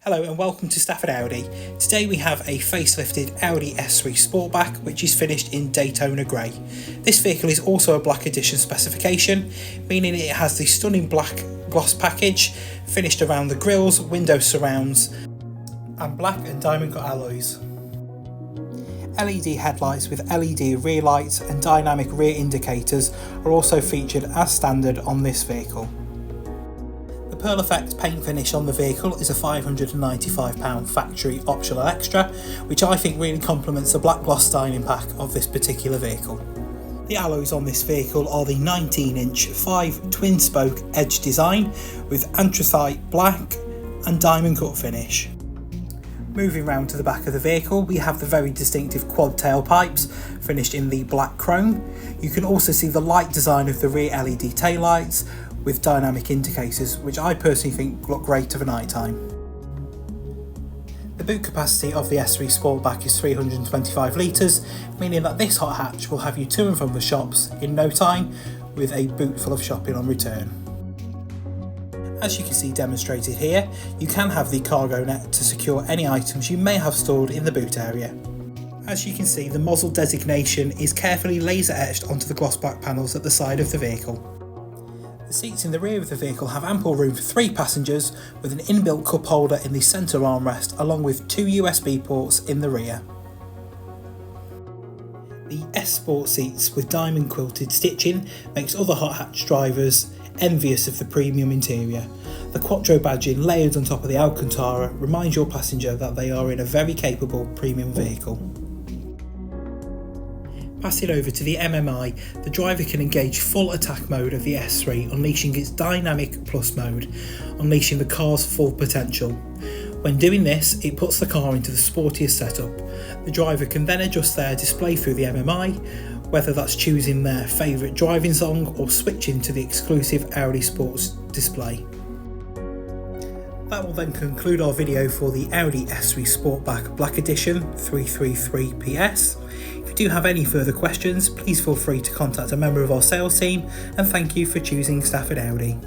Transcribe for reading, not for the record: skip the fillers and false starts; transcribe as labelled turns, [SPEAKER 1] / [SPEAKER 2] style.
[SPEAKER 1] Hello and welcome to Stafford Audi. Today we have a facelifted Audi S3 Sportback which is finished in Daytona Grey. This vehicle is also a black edition specification, meaning it has the stunning black gloss package finished around the grilles, window surrounds and black and diamond cut alloys. LED headlights with LED rear lights and dynamic rear indicators are also featured as standard on this vehicle. The Pearl Effect paint finish on the vehicle is a £595 factory optional extra, which I think really complements the black gloss styling pack of this particular vehicle. The alloys on this vehicle are the 19-inch 5 twin spoke edge design with anthracite black and diamond cut finish. Moving round to the back of the vehicle, we have the very distinctive quad tailpipes finished in the black chrome. You can also see the light design of the rear LED taillights with dynamic indicators, which I personally think look great for night time. The boot capacity of the S3 Sportback is 325 litres, meaning that this hot hatch will have you to and from the shops in no time with a boot full of shopping on return. As you can see demonstrated here, you can have the cargo net to secure any items you may have stored in the boot area. As you can see, the muzzle designation is carefully laser etched onto the gloss black panels at the side of the vehicle. The seats in the rear of the vehicle have ample room for 3 passengers with an inbuilt cup holder in the centre armrest along with 2 USB ports in the rear. The S Sport seats with diamond quilted stitching makes other hot hatch drivers envious of the premium interior. The Quattro badging layered on top of the Alcantara reminds your passenger that they are in a very capable premium vehicle. Passing over to the MMI, the driver can engage full attack mode of the S3, unleashing its dynamic plus mode, unleashing the car's full potential. When doing this, it puts the car into the sportiest setup. The driver can then adjust their display through the MMI, whether that's choosing their favourite driving song or switching to the exclusive Audi Sports display. That will then conclude our video for the Audi S3 Sportback Black Edition 333 PS. If you do have any further questions, please feel free to contact a member of our sales team, and thank you for choosing Stafford Audi.